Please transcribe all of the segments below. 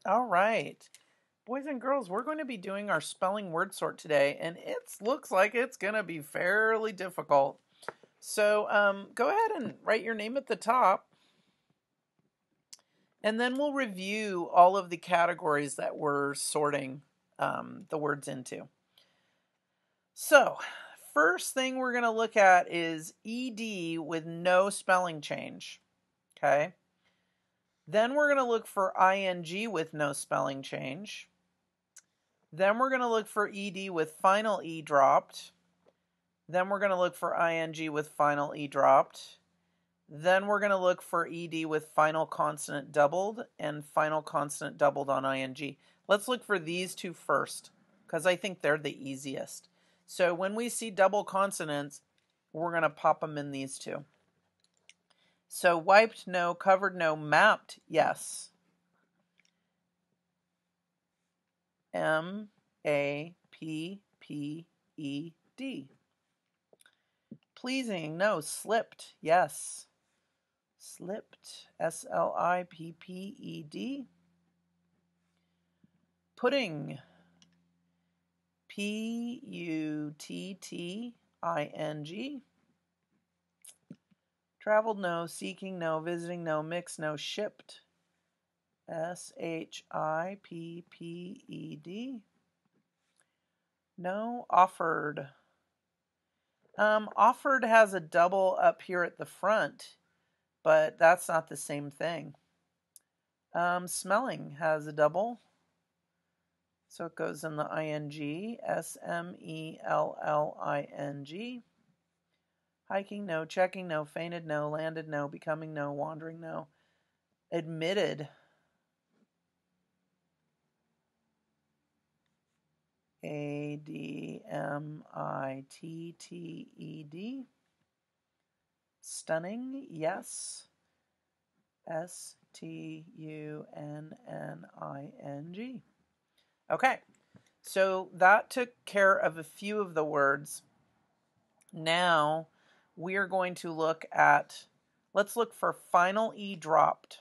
All right. Boys and girls, we're going to be doing our spelling word sort today, and it looks like it's going to be fairly difficult. So go ahead and write your name at the top, and then we'll review all of the categories that we're sorting the words into. So, first thing we're going to look at is ED with no spelling change. Okay. Then we're going to look for ING with no spelling change. Then we're going to look for ED with final E dropped. Then we're going to look for ING with final E dropped. Then we're going to look for ED with final consonant doubled and final consonant doubled on ING. Let's look for these two first because I think they're the easiest. So when we see double consonants, we're going to pop them in these two. So wiped, no. Covered, no. Mapped, yes. M-A-P-P-E-D. Pleasing, no. Slipped, yes. Slipped, S-L-I-P-P-E-D. Pudding, P-U-T-T-I-N-G. Traveled, no. Seeking, no. Visiting, no. Mixed, no. Shipped, S-H-I-P-P-E-D. No. Offered. Offered has a double up here at the front, but that's not the same thing. Smelling has a double, so it goes in the ING, S-M-E-L-L-I-N-G. Hiking, no. Checking, no. Fainted, no. Landed, no. Becoming, no. Wandering, no. Admitted, A-D-M-I-T-T-E-D. Stunning, yes. S-T-U-N-N-I-N-G. Okay, so that took care of a few of the words. Now we are going to look at, let's look for final E dropped.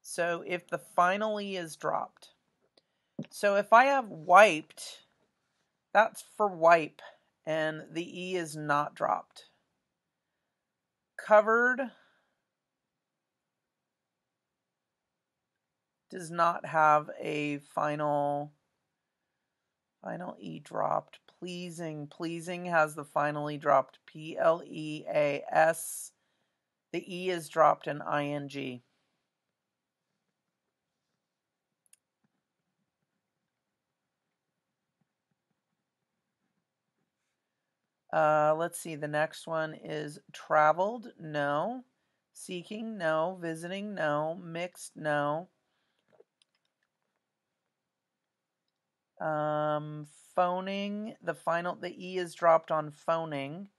So if the final E is dropped. So if I have wiped, that's for wipe, and the E is not dropped. Covered does not have a final E dropped. Pleasing has the final E dropped. P-L-E-A-S. The E is dropped in ING. Let's see. The next one is traveled, no. Seeking, no. Visiting, no. Mixed, no. Phoning, the E is dropped on phoning.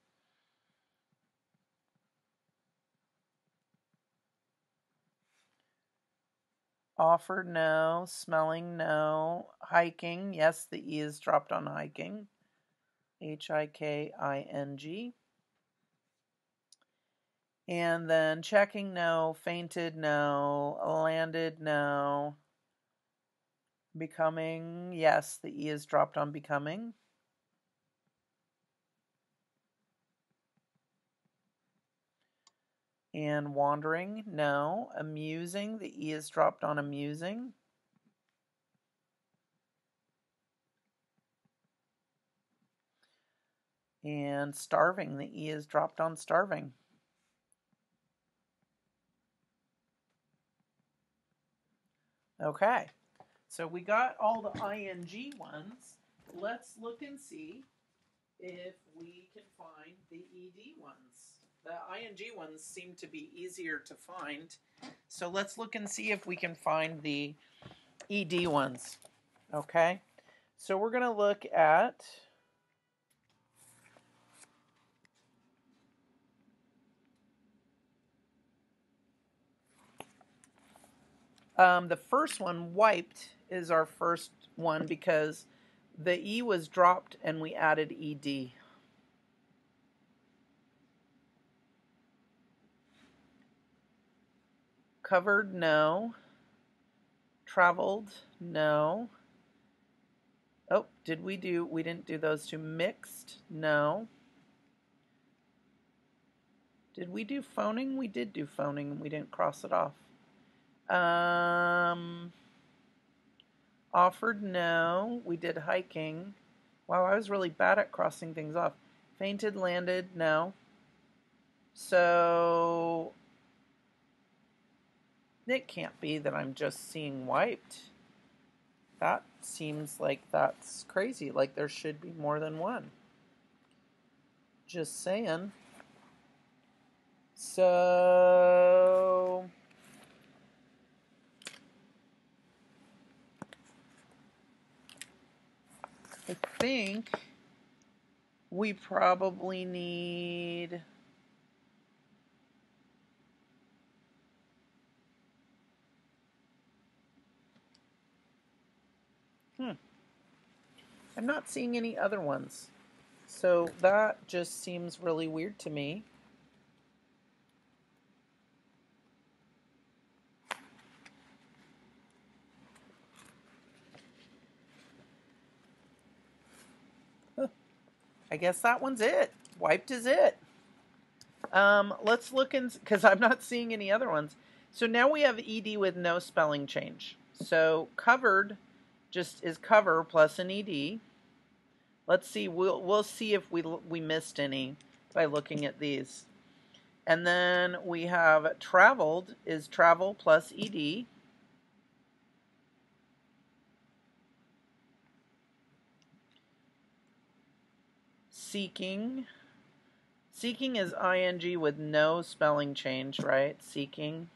Offered, no. Smelling, no. Hiking, yes, the E is dropped on hiking. H-I-K-I-N-G. And then checking, no. Fainted, no. Landed, no. Becoming, yes, the E is dropped on becoming. And wandering, no. Amusing, the E is dropped on amusing. And starving, the E is dropped on starving. Okay, so we got all the ING ones. Let's look and see if we can find the ED ones. The ING ones seem to be easier to find. So let's look and see if we can find the ED ones. Okay, so we're going to look at the first one, wiped, is our first one because the E was dropped and we added ED. Covered, no. Traveled, no. Oh, we didn't do those two. Mixed, no. Did we do phoning? We did do phoning and we didn't cross it off. Offered, no. We did hiking. Wow, I was really bad at crossing things off. Fainted, landed, no. So it can't be that I'm just seeing wiped. That seems like that's crazy. Like there should be more than one. Just saying. So I think we probably need I'm not seeing any other ones. So that just seems really weird to me. I guess that one's it. Wiped is it. Let's look in, because I'm not seeing any other ones. So now we have ED with no spelling change. So covered just is cover plus an ED. Let's see. We'll see if we missed any by looking at these. And then we have traveled is travel plus ED. Seeking is ing with no spelling change, right? Seeking.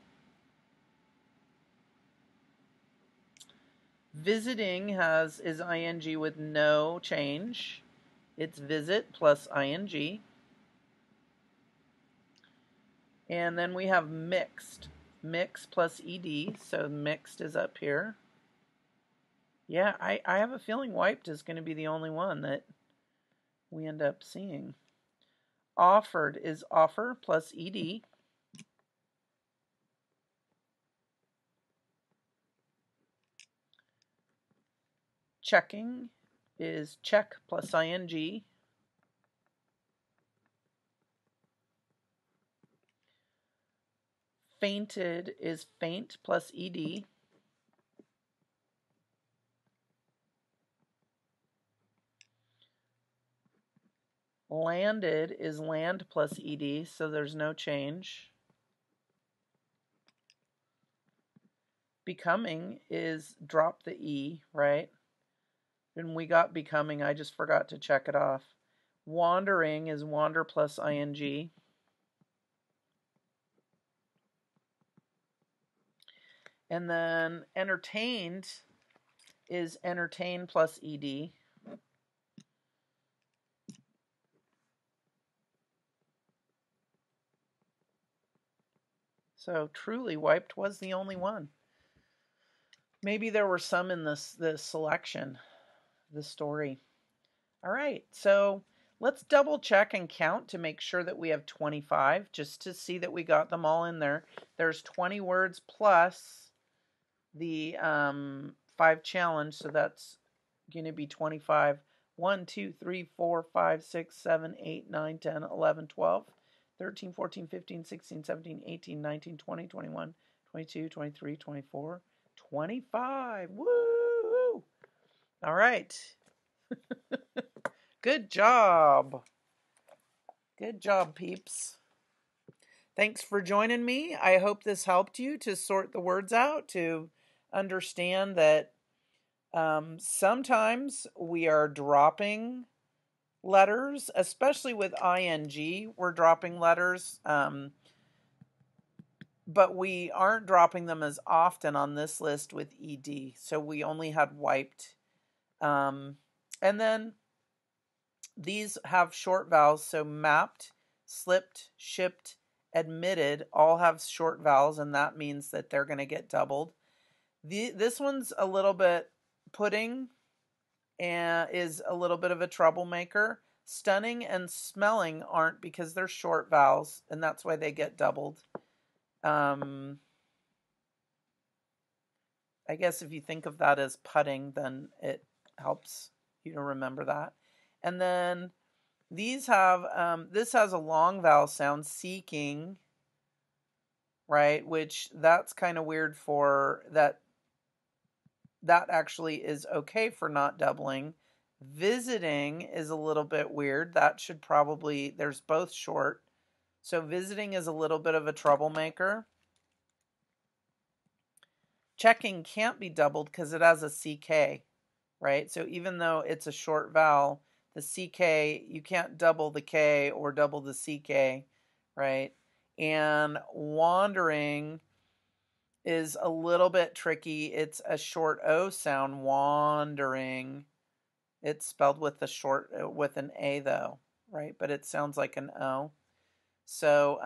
Visiting is ing with no change. It's visit plus ing. And then we have mixed. Mix plus ed, so mixed is up here. Yeah, I have a feeling wiped is going to be the only one that we end up seeing. Offered is offer plus ed. Checking is check plus ing. Fainted is faint plus ed. Landed is land plus ed, so there's no change. Becoming is drop the e, right? And we got becoming, I just forgot to check it off. Wandering is wander plus ing. And then entertained is entertain plus ed. So truly wiped was the only one. Maybe there were some in this selection, this story. All right, so let's double check and count to make sure that we have 25, just to see that we got them all in there. There's 20 words plus the 5 challenge, so that's going to be 25. 1, 2, 3, 4, 5, 6, 7, 8, 9, 10, 11, 12, 13, 14, 15, 16, 17, 18, 19, 20, 21, 22, 23, 24, 25. Woo! All right. Good job. Good job, peeps. Thanks for joining me. I hope this helped you to sort the words out, to understand that sometimes we are dropping letters, especially with ing, we're dropping letters, but we aren't dropping them as often on this list with ed, so we only had wiped. And then these have short vowels, so mapped, slipped, shipped, admitted all have short vowels, and that means that they're going to get doubled. This one's a little bit pudding and is a little bit of a troublemaker. Stunning and smelling aren't, because they're short vowels, and that's why they get doubled. I I guess if you think of that as putting, then it helps you to remember that. And then these have, this has a long vowel sound, seeking, right? Which that's kind of weird for that. That actually is okay for not doubling. Visiting is a little bit weird. That should probably, there's both short. So visiting is a little bit of a troublemaker. Checking can't be doubled because it has a CK, right? So even though it's a short vowel, the CK, you can't double the K or double the CK, right? And wandering is a little bit tricky. It's a short O sound, wandering. It's spelled with a short, with an A though, right? But it sounds like an O. So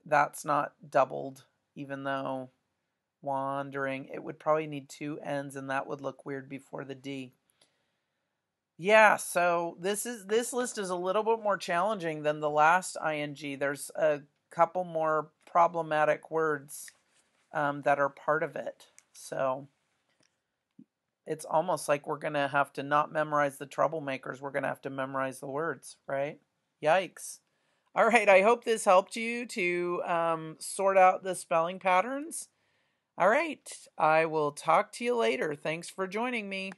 that's not doubled, even though wandering, it would probably need two N's, and that would look weird before the D. Yeah, so this list is a little bit more challenging than the last ing. There's a couple more problematic words that are part of it. So it's almost like we're going to have to not memorize the troublemakers. We're going to have to memorize the words, right? Yikes. All right, I hope this helped you to sort out the spelling patterns. All right, I will talk to you later. Thanks for joining me.